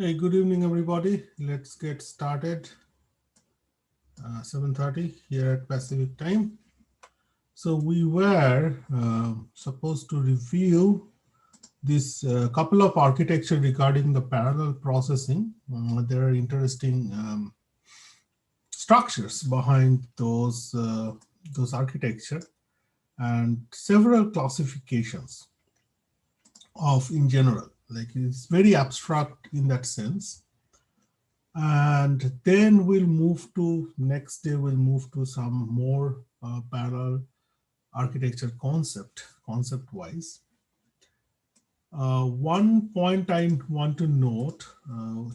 Hey, good evening, everybody. Let's get started. 7:30 here at Pacific time. So we were supposed to review this couple of architecture regarding the parallel processing. There are interesting structures behind those architecture and several classifications of in general. Like it's very abstract in that sense. And then we'll move to next day we'll move to some more parallel architecture concept wise. One point I want to note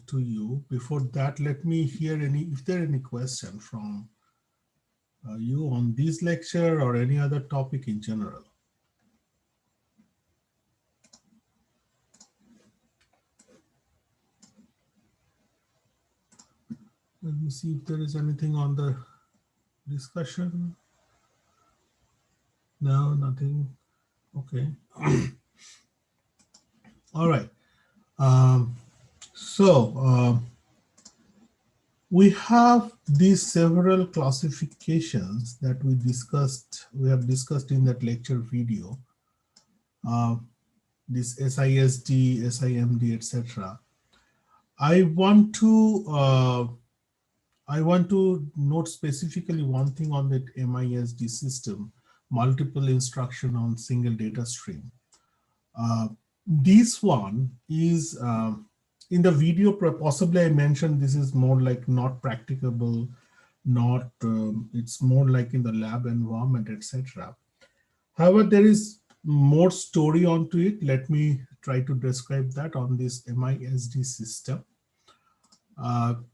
to you before that, let me hear if there are any question from you on this lecture or any other topic in general. Let me see if there is anything on the discussion. No, nothing. Okay. All right. We have these several classifications that we have discussed in that lecture video. This SISD, SIMD, etc. I want to note specifically one thing on that MISD system, multiple instruction on single data stream. This one is in the video, possibly I mentioned this is more like not practicable, not it's more like in the lab environment, etc. However, there is more story onto it. Let me try to describe that on this MISD system.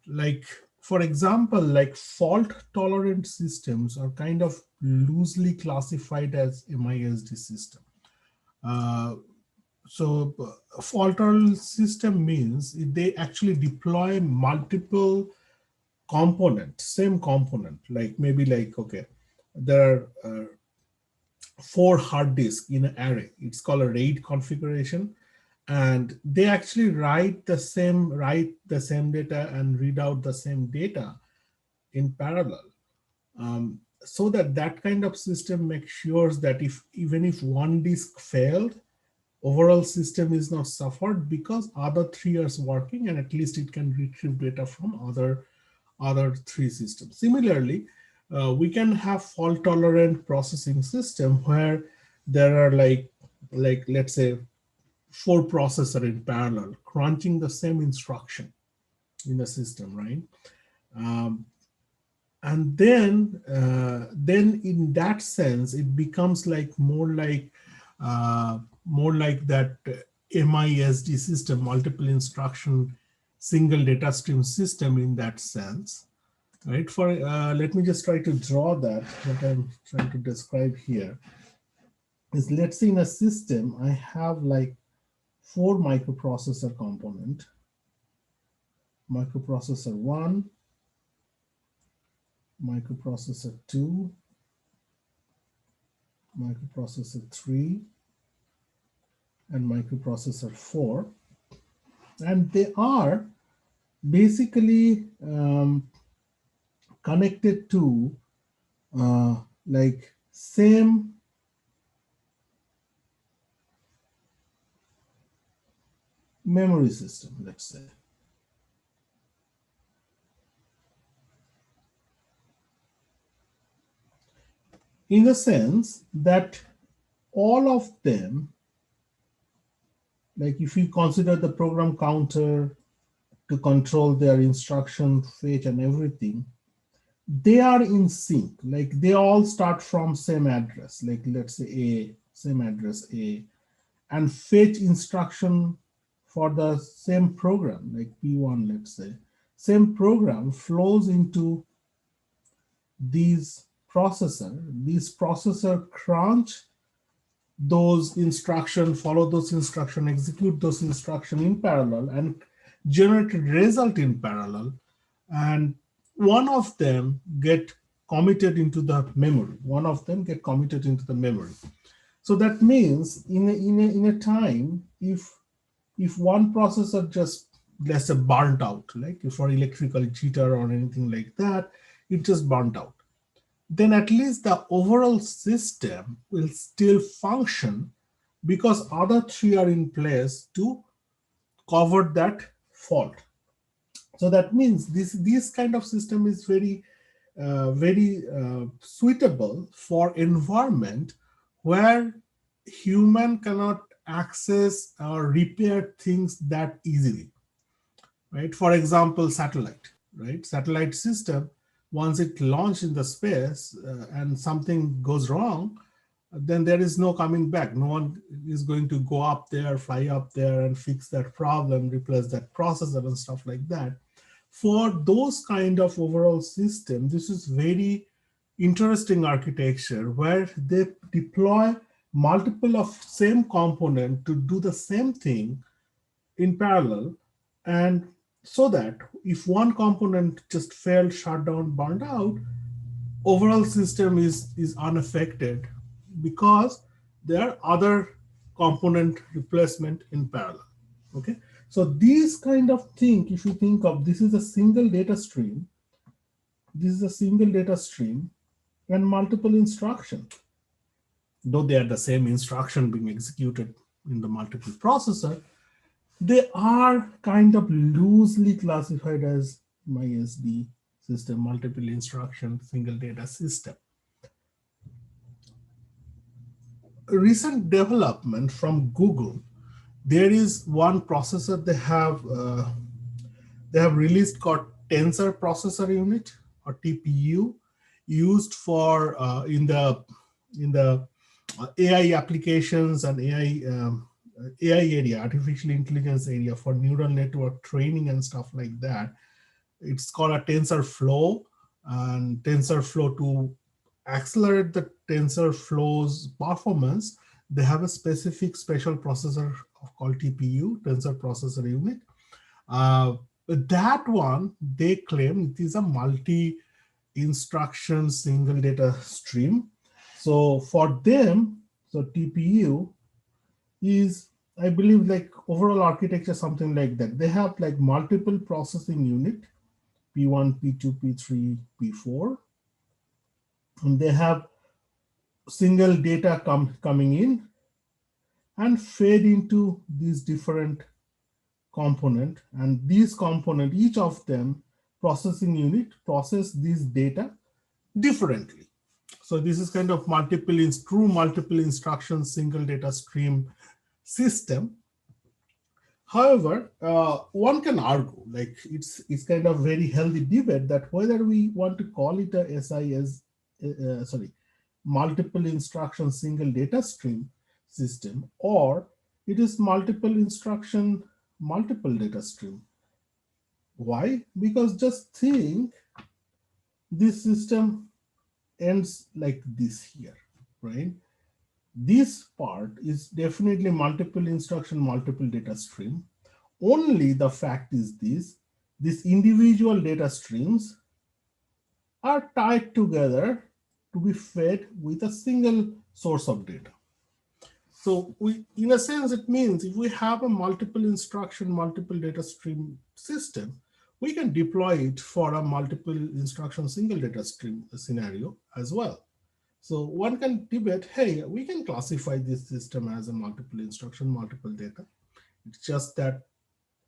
Like for example, like fault tolerant systems are kind of loosely classified as MISD system. So fault tolerant system means they actually deploy multiple component, same component, like maybe like, okay, there are 4 hard disks in an array. It's called a RAID configuration. And they actually write the same data and read out the same data in parallel. So that kind of system makes sure that even if one disk failed, overall system is not suffered because other 3 are working and at least it can retrieve data from other 3 systems. Similarly, we can have fault tolerant processing system where there are like let's say 4 processors in parallel crunching the same instruction in the system, right? And then in that sense, it becomes like more like that MISD system, multiple instruction, single data stream system in that sense, right? For let me just try to draw that. What I'm trying to describe here is, let's say in a system, I have like 4 microprocessor component, microprocessor 1, microprocessor 2, microprocessor 3, and microprocessor 4. And they are basically connected to like same memory system, let's say. In the sense that all of them, like if you consider the program counter to control their instruction, fetch and everything, they are in sync. Like they all start from same address, like let's say A, same address A, and fetch instruction for the same program, like P1, let's say. Same program flows into these processor crunch those instructions, follow those instructions, execute those instructions in parallel and generate a result in parallel. And one of them get committed into the memory. So that means in a time, if one processor just let's say burnt out, like for electrical jitter or anything like that, it just burnt out, then at least the overall system will still function because other three are in place to cover that fault. So that means this kind of system is very suitable for environment where human cannot access or repair things that easily, right? For example, satellite, right? Satellite system, once it launched in the space and something goes wrong, then there is no coming back. No one is going to go up there, fly up there and fix that problem, replace that processor and stuff like that. For those kind of overall system, this is very interesting architecture where they deploy multiple of same component to do the same thing in parallel, and so that if one component just failed, shut down, burned out, overall system is unaffected because there are other component replacement in parallel. Okay, so these kind of thing, if you think of this is a single data stream, this is a single data stream and multiple instruction, though they are the same instruction being executed in the multiple processor, they are kind of loosely classified as MySD system, multiple instruction, single data system. A recent development from Google, there is one processor they have released called Tensor Processor Unit or TPU, used for in the AI applications and AI area, artificial intelligence area for neural network training and stuff like that. It's called a TensorFlow, and TensorFlow to accelerate the TensorFlow's performance, they have a specific special processor called TPU, Tensor Processor Unit. That one, they claim it is a multi-instruction single data stream. So for them, so TPU is, I believe, like overall architecture, something like that. They have like multiple processing unit, P1, P2, P3, P4. And they have single data coming in and fed into these different component, and these component, each of them processing unit process this data differently. So this is kind of true multiple instruction single data stream system. However, one can argue, like it's kind of very healthy debate that whether we want to call it a multiple instruction single data stream system, or it is multiple instruction multiple data stream. Why? Because just think this system ends like this here, right? This part is definitely multiple instruction, multiple data stream. Only the fact is these individual data streams are tied together to be fed with a single source of data. So in a sense, it means if we have a multiple instruction, multiple data stream system, we can deploy it for a multiple instruction single data stream scenario as well. So one can debate, hey, we can classify this system as a multiple instruction, multiple data. It's just that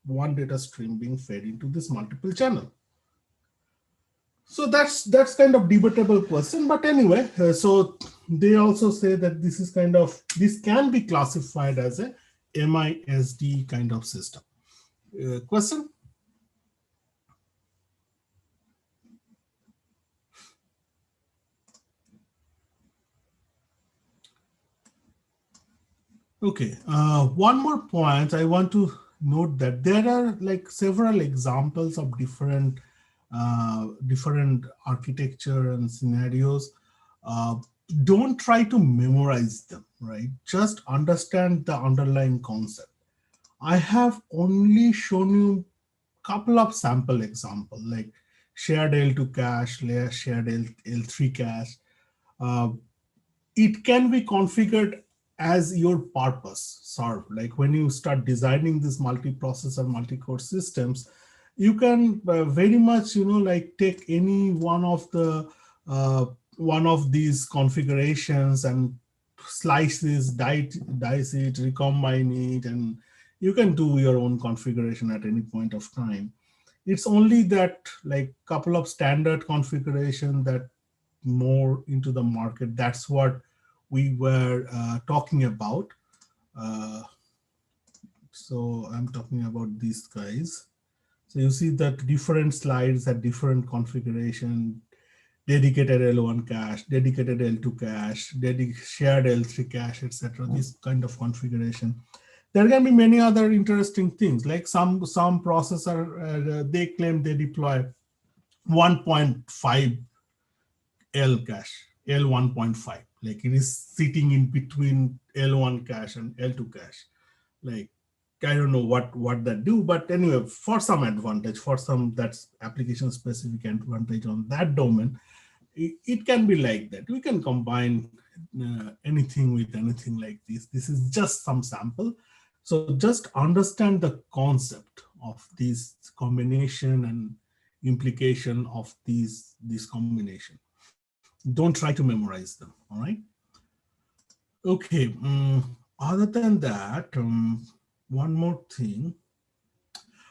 one data stream being fed into this multiple channel. So that's kind of debatable question, but anyway, so they also say that this can be classified as a MISD kind of system. Question? Okay, one more point I want to note that there are like several examples of different architecture and scenarios. Don't try to memorize them, right? Just understand the underlying concept. I have only shown you a couple of sample examples like shared L2 cache, shared L3 cache. It can be configured as your purpose serve. Like when you start designing this multiprocessor, multi-core systems, you can very much, like take any one of these configurations and slice this, dice it, recombine it, and you can do your own configuration at any point of time. It's only that like couple of standard configuration that more into the market. That's what we were talking about. So I'm talking about these guys. So you see that different slides had different configuration, dedicated L1 cache, dedicated L2 cache, shared L3 cache, etc. This kind of configuration. There can be many other interesting things, like some processor, they claim they deploy 1.5 L cache, L1.5, like it is sitting in between L1 cache and L2 cache. Like, I don't know what that do, but anyway, for some advantage, for some that's application specific advantage on that domain, it can be like that. We can combine anything with anything like this. This is just some sample. So just understand the concept of this combination and implication of this combination. Don't try to memorize them, all right? Okay, other than that, one more thing.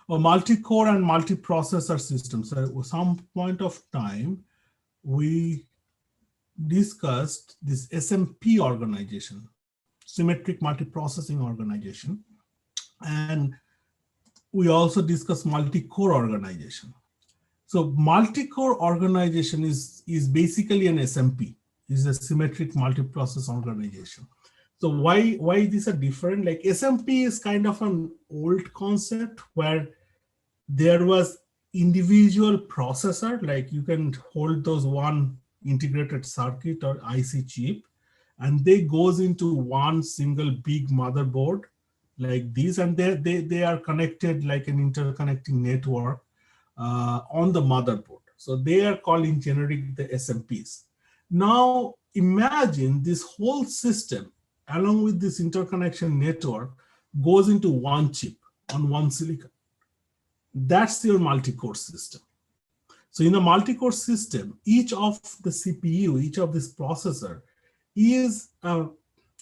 A multi-core and multi-processor systems. So at some point of time, we discussed this SMP organization, symmetric multiprocessing organization, and we also discussed multi-core organization. So multi-core organization is basically an SMP, is a symmetric multiprocess organization. So why these are different? Like SMP is kind of an old concept where there was individual processor, like you can hold those one integrated circuit or IC chip, and they goes into one single big motherboard like this, and they are connected like an interconnecting network on the motherboard. So they are called in generic the SMPs. Now imagine this whole system along with this interconnection network goes into one chip on one silicon. That's your multi-core system. So in a multi-core system, each of the CPU, each of this processor is an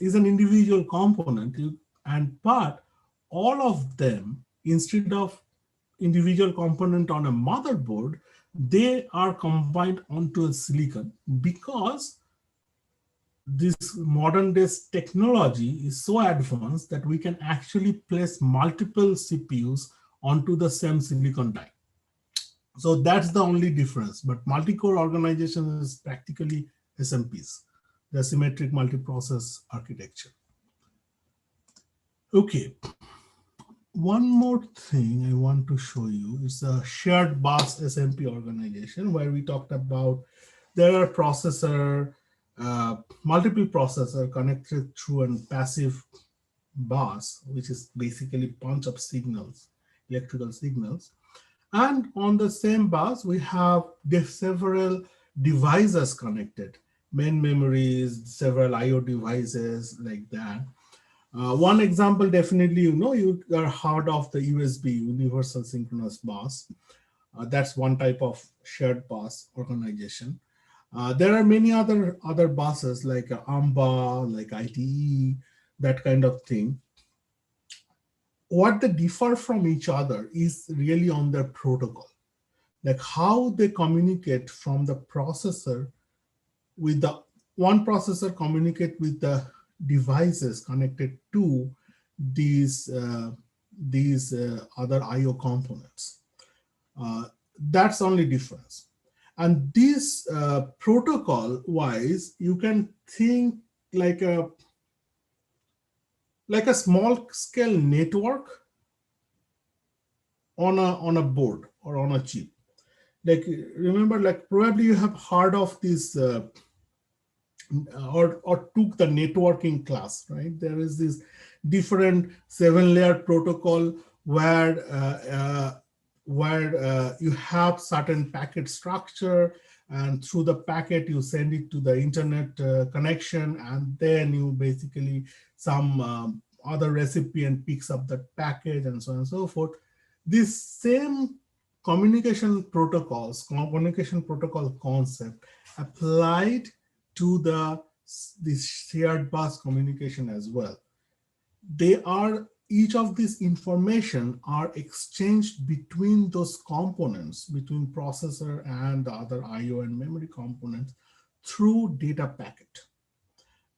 individual component, but all of them, instead of individual component on a motherboard, they are combined onto a silicon because this modern day technology is so advanced that we can actually place multiple CPUs onto the same silicon die. So that's the only difference. But multi-core organization is practically SMPs, the symmetric multiprocess architecture. Okay. One more thing I want to show you is a shared bus SMP organization where we talked about there are multiple processor connected through a passive bus, which is basically bunch of signals, electrical signals. And on the same bus, we have several devices connected, main memories, several IO devices like that. One example, definitely, you are heard of the USB, Universal Synchronous Bus. That's one type of shared bus organization. There are many other buses like AMBA, like ITE, that kind of thing. What they differ from each other is really on their protocol, like how they communicate from the processor with the one processor communicate with the devices connected to these other IO components. That's only difference. And this protocol wise, you can think like a small scale network on a board or on a chip. Like remember, like probably you have heard of this or took the networking class, right? There is this different 7-layer protocol where you have certain packet structure, and through the packet you send it to the internet connection, and then you basically some other recipient picks up that packet and so on and so forth. This same communication protocol concept applied to this shared bus communication as well. Each of these information are exchanged between those components, between processor and the other IO and memory components through data packet.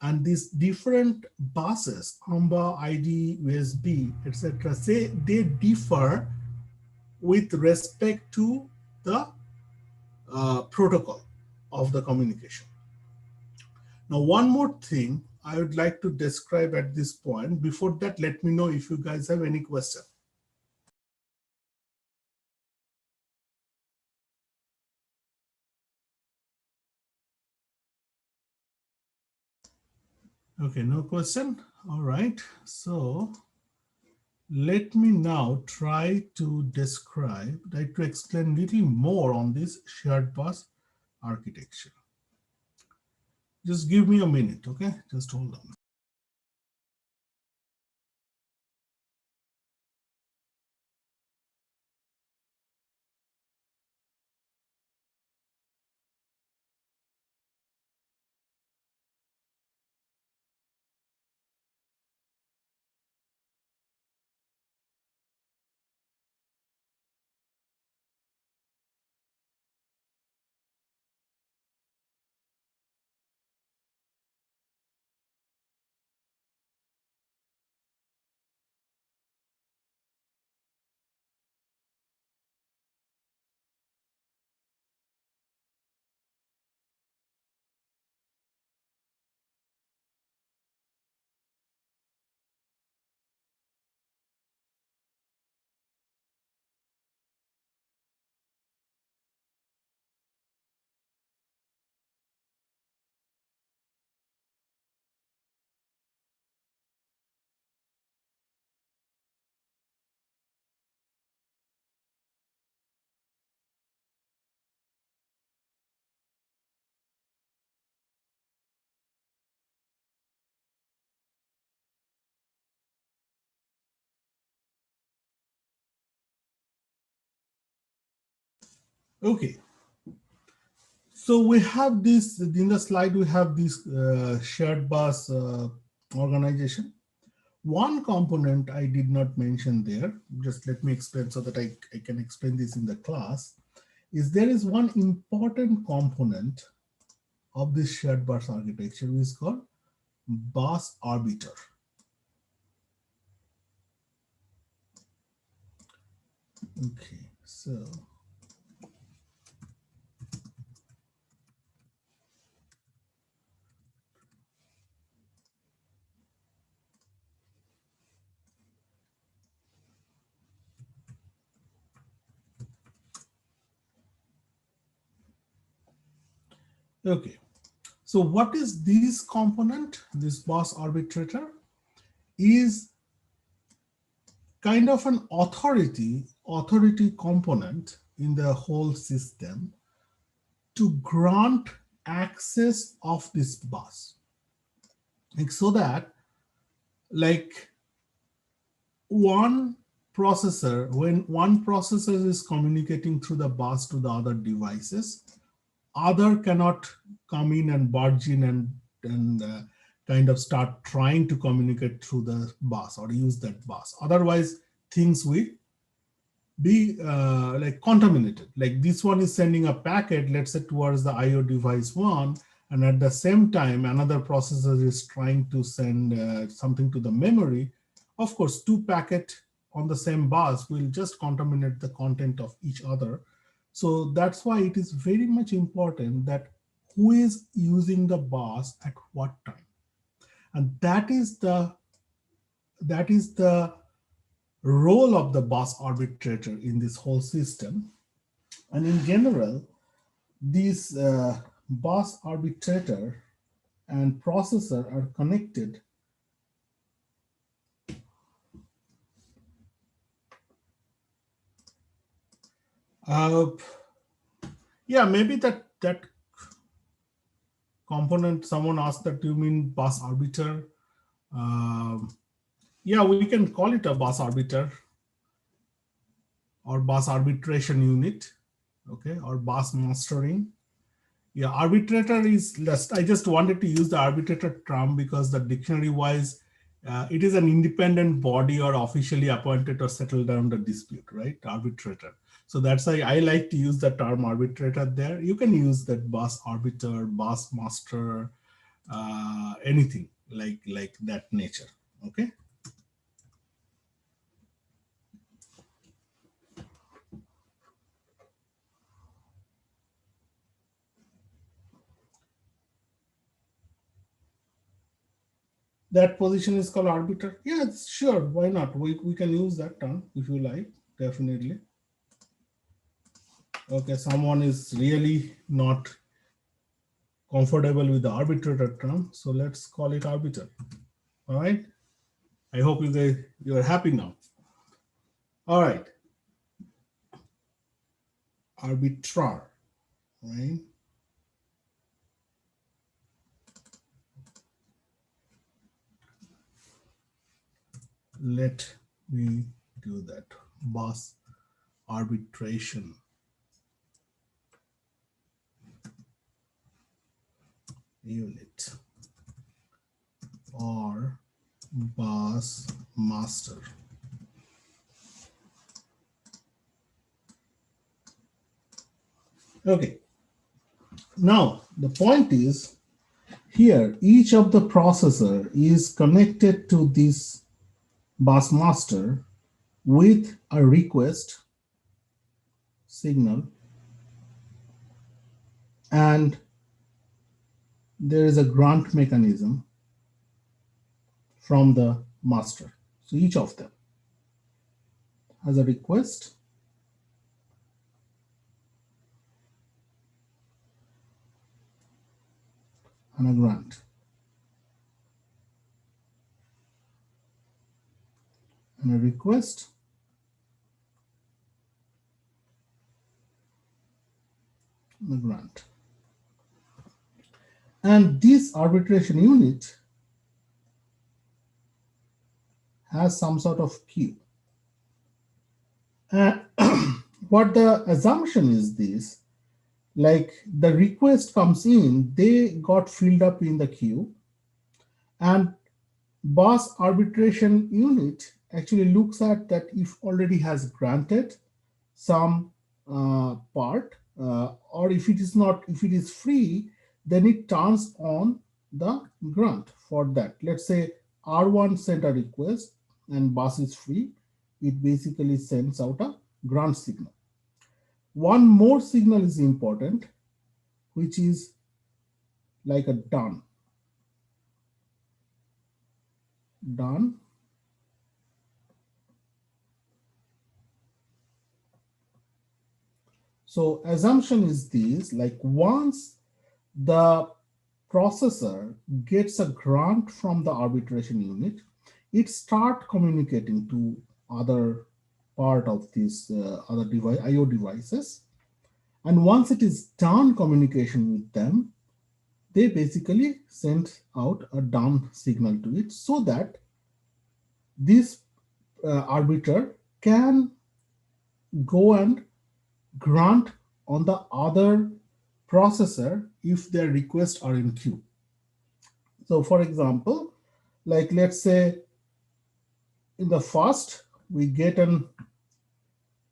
And these different buses, AMBA, ID, USB, etc., say they differ with respect to the protocol of the communication. Now, one more thing I would like to describe at this point. Before that, let me know if you guys have any question. Okay, no question. All right. So let me now try to explain a little more on this shared bus architecture. Just give me a minute, okay? Just hold on. Okay. So we have this, in the slide, we have this shared bus organization. One component I did not mention there, just let me explain so that I can explain this in the class, is there is one important component of this shared bus architecture which is called bus arbiter. Okay, so okay. So what is this component? This bus arbitrator is kind of an authority component in the whole system to grant access of this bus. Like, so that like when one processor is communicating through the bus to the other devices, other cannot come in and barge in and kind of start trying to communicate through the bus or use that bus. Otherwise, things will be like contaminated. Like this one is sending a packet, let's say towards the IO device one, and at the same time, another processor is trying to send something to the memory. Of course, two packets on the same bus will just contaminate the content of each other. So that's why it is very much important that who is using the bus at what time. And that is the role of the bus arbitrator in this whole system. And in general, these bus arbitrator and processor are connected yeah, maybe that component, someone asked that, do you mean bus arbiter Yeah, we can call it a bus arbiter or bus arbitration unit, okay, or bus mastering. Yeah, arbitrator is less. I just wanted to use the arbitrator term because the dictionary wise, it is an independent body or officially appointed or settled down the dispute, right? Arbitrator. So that's why I like to use the term arbitrator there. You can use that bus arbiter, bus master, anything like that nature. Okay. That position is called arbiter. Yeah, sure. Why not? We can use that term if you like. Definitely. Okay, someone is really not comfortable with the arbitrator term, so let's call it arbiter. All right. I hope you are happy now. All right. Arbitrar. Right. Let me do that. Bus arbitration unit or bus master. Okay. Now the point is here each of the processor is connected to this bus master with a request signal, and there is a grant mechanism from the master. So each of them has a request and a grant. And a request and a grant. And this arbitration unit has some sort of queue. And what the assumption is this, like the request comes in, they got filled up in the queue, and bus arbitration unit actually looks at that if already has granted some part, or if it is not, if it is free, then it turns on the grant for that. Let's say R1 sent a request and bus is free, it basically sends out a grant signal. One more signal is important, which is like a done. Done. So assumption is this, like once the processor gets a grant from the arbitration unit, it start communicating to other part of this other device, IO devices. And once it is done communication with them, they basically send out a down signal to it so that this arbiter can go and grant on the other processor if their requests are in queue. So for example, like let's say in the first we get an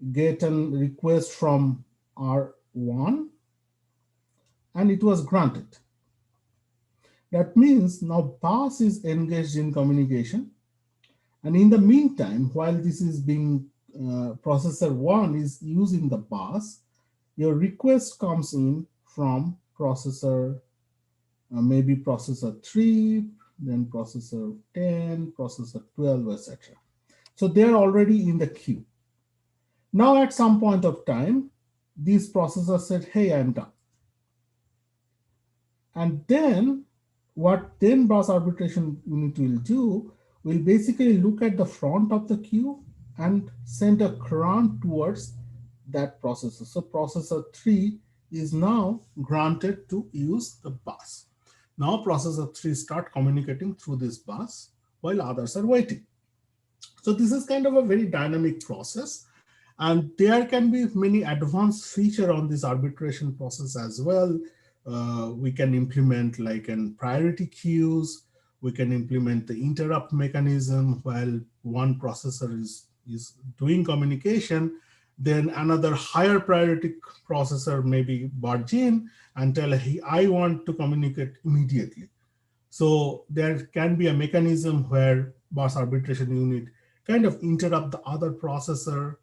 request from R1 and it was granted. That means now bus is engaged in communication, and in the meantime, while this is being processor 1 is using the bus, your request comes in from processor maybe processor 3, then processor 10, processor 12, etc. So they're already in the queue. Now at some point of time, these processors said, hey, I'm done. And then what then bus arbitration unit will do will basically look at the front of the queue and send a grant towards that processor. So processor 3 is now granted to use the bus. Now processor 3 start communicating through this bus while others are waiting. So this is kind of a very dynamic process. And there can be many advanced feature on this arbitration process as well. We can implement like an priority queues. We can implement the interrupt mechanism while one processor is doing communication. Then another higher priority processor maybe barge in and tell, hey, I want to communicate immediately. So there can be a mechanism where bus arbitration unit kind of interrupt the other processor,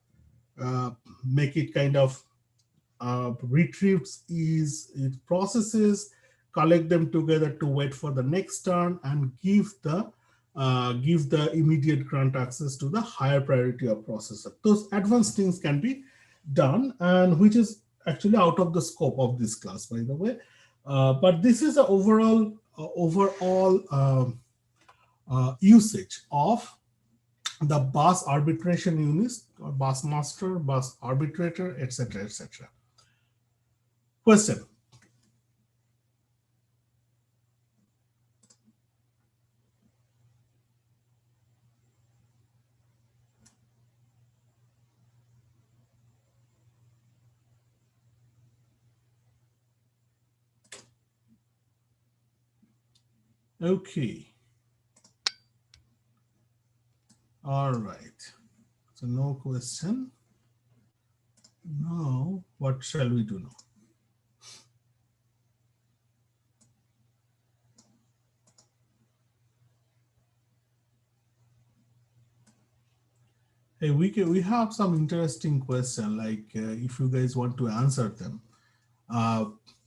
make it kind of retrieves its processes, collect them together to wait for the next turn, and give the immediate grant access to the higher priority of processor. Those advanced things can be done, and which is actually out of the scope of this class, by the way. But this is the overall usage of the bus arbitration units, or bus master, bus arbitrator, etc., etc. Question. Okay. All right. So no question. Now, what shall we do now? Hey, we have some interesting question, like if you guys want to answer them.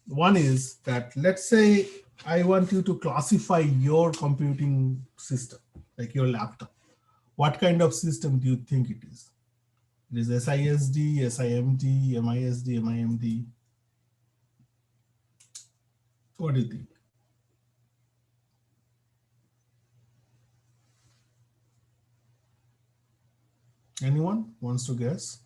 One is that, let's say I want you to classify your computing system, like your laptop. What kind of system do you think it is? It is SISD, SIMD, MISD, MIMD. What do you think? Anyone wants to guess?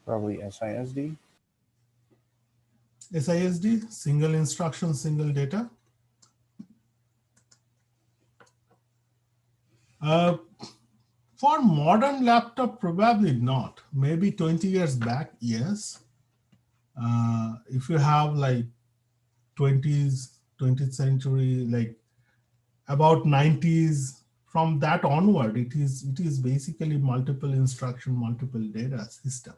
Probably SISD. SISD, single instruction, single data. For modern laptop, probably not. Maybe 20 years back, yes. If you have like 20th century, like about 90s, from that onward, it is basically multiple instruction, multiple data system.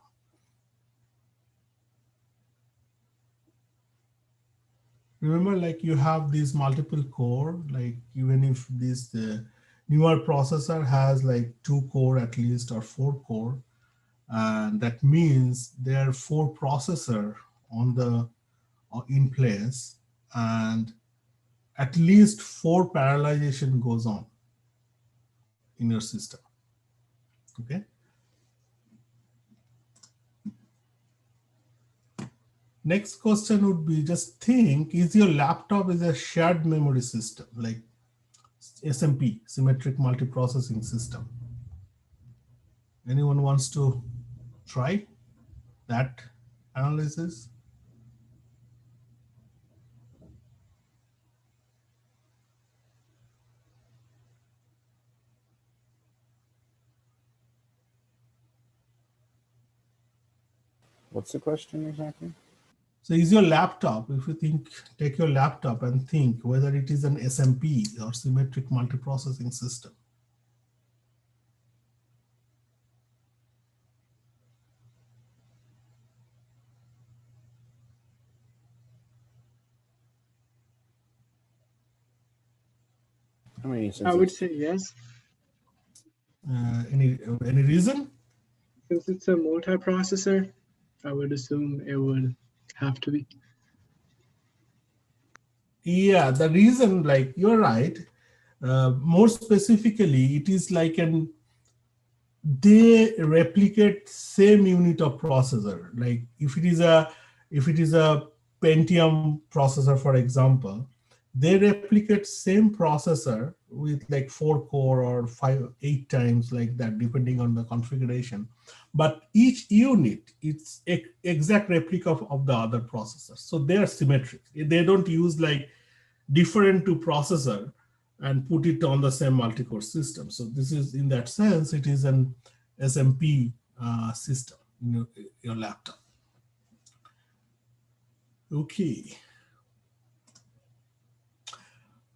Remember, like you have these multiple core, like even if this newer processor has like 2 core at least, or 4 core, and that means there are 4 processor on the in place, and at least 4 parallelization goes on in your system. Okay. Next question would be, just think, is your laptop is a shared memory system, like SMP, symmetric multiprocessing system? Anyone wants to try that analysis? What's the question exactly? So is your laptop, if you think, take your laptop and think whether it is an SMP or symmetric multiprocessing system. I mean, I would say yes. Any reason? Since it's a multiprocessor, I would assume it would have to be. Yeah, the reason, like you're right. More specifically, it is like they replicate same unit of processor. Like if it is a Pentium processor, for example, they replicate same processor with like 4 core or 8 times like that, depending on the configuration. but each unit it's exact replica of the other processor. So they are symmetric. They don't use like different to processor and put it on the same multi-core system. So this is, in that sense, it is an SMP system in your laptop. Okay.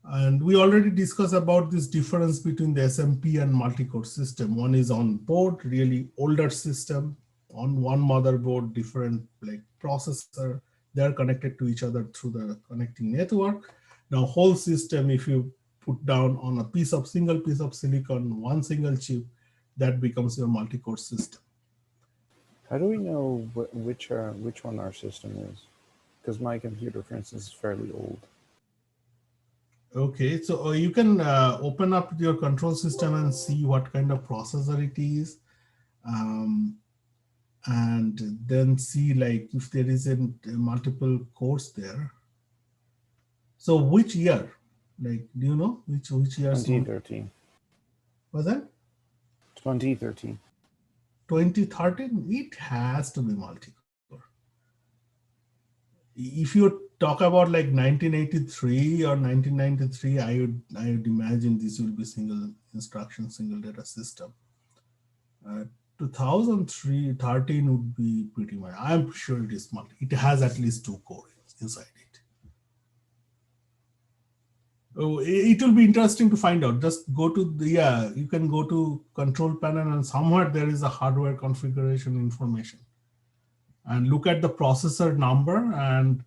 And we already discussed about this difference between the SMP and multi-core system. One is on board, really older system, on one motherboard, different like processor. They are connected to each other through the connecting network. Now whole system, if you put down on a single piece of silicon, one single chip, that becomes your multi-core system. How do we know which one our system is? Because my computer, for instance, is fairly old. Okay, so you can open up your control system and see what kind of processor it is. And then see like if there isn't multiple cores there. So which year? Like, do you know which year? 2013. Was that 2013. 2013? It has to be multi-core. If you talk about like 1983 or 1993, I would imagine this will be single instruction, single data system. 2013 would be pretty much. I'm sure it is multi. It has at least 2 cores inside it. Oh, it will be interesting to find out. Just go to the, you can go to control panel and somewhere there is a hardware configuration information. And look at the processor number and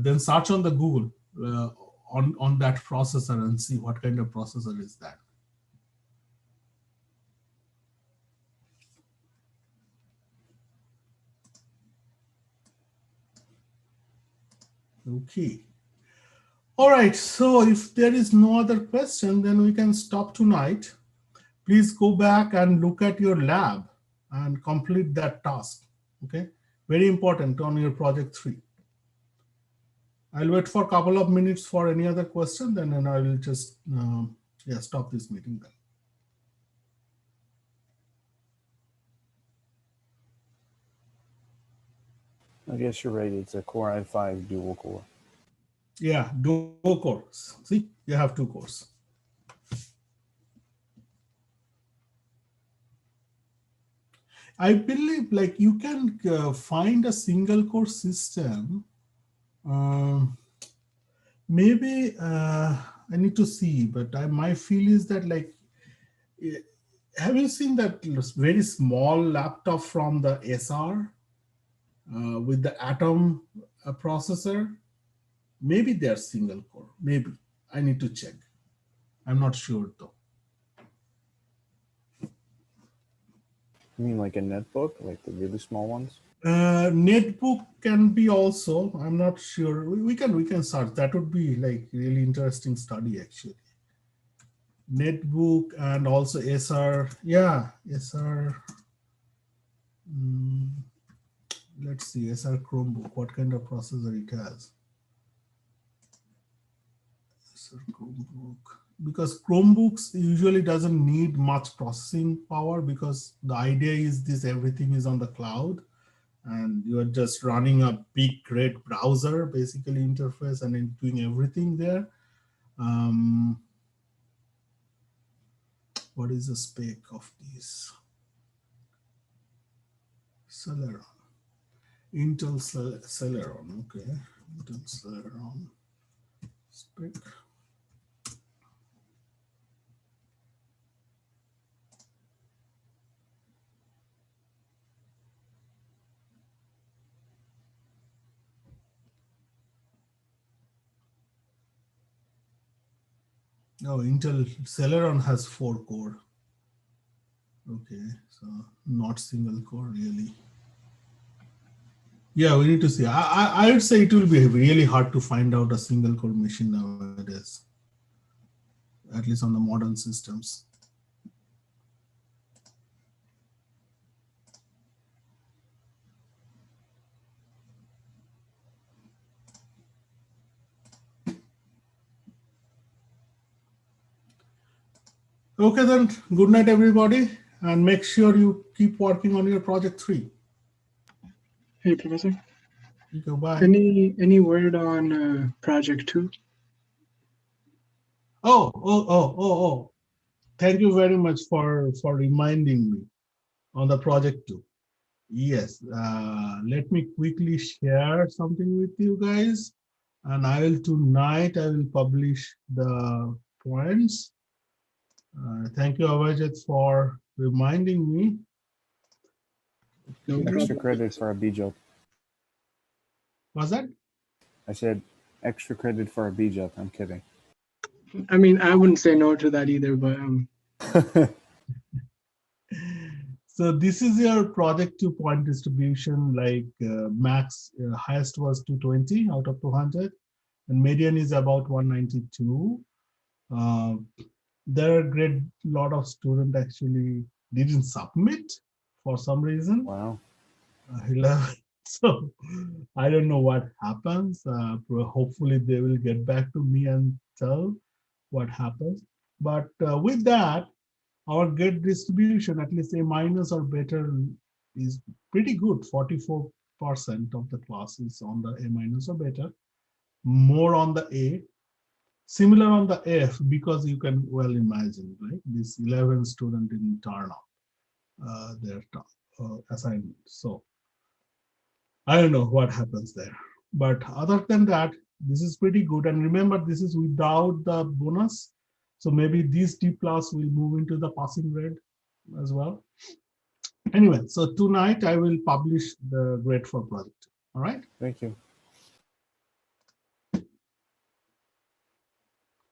then search on the Google on that processor and see what kind of processor is that. Okay. All right, so if there is no other question, then we can stop tonight. Please go back and look at your lab and complete that task, okay? Very important on your project 3. I'll wait for a couple of minutes for any other question, then I will just stop this meeting then. I guess you're right. It's a Core i5 dual core. Yeah, dual cores. See, you have 2 cores. I believe like you can find a single core system. Maybe I need to see, but my feel is that like, have you seen that very small laptop from the SR with the Atom processor? Maybe they're single core. Maybe I need to check. I'm not sure though. You mean like a netbook, like the really small ones? Netbook can be also. I'm not sure. We can search. That would be like really interesting study actually. Netbook and also SR. Yeah, SR. Let's see, SR Chromebook. What kind of processor it has? SR Chromebook. Because Chromebooks usually doesn't need much processing power because the idea is this everything is on the cloud. And you are just running a big, great browser, basically interface, and then doing everything there. What is the spec of this? Celeron. Intel Celeron, okay. Intel Celeron spec. Oh, Intel Celeron has 4 core. Okay, so not single core really. Yeah, we need to see. I would say it will be really hard to find out a single core machine nowadays, at least on the modern systems. Okay then, good night everybody. and make sure you keep working on your project 3. Hey, Professor. Okay, bye. Any word on project 2? Oh. Thank you very much for reminding me on the project 2. Yes, let me quickly share something with you guys. And tonight I will publish the points. Thank you, Avajit, for reminding me. No Extra problem. credit for a B job. Was that? I said extra credit for a B job. I'm kidding. I mean, I wouldn't say no to that either, but So this is your project 2 point distribution, like max highest was 220 out of 200 and median is about 192. Uh, there are a great lot of students actually didn't submit for some reason. Wow. So I don't know what happens. Hopefully they will get back to me and tell what happens. But with that, our grade distribution, at least A minus or better, is pretty good. 44% of the class is on the A minus or better, more on the A, similar on the F, because you can well imagine, right? This 11 student didn't turn up their assignment. So I don't know what happens there. But other than that, this is pretty good. And remember, this is without the bonus. So maybe this D plus will move into the passing grade as well. Anyway, so tonight I will publish the grade for project. All right. Thank you.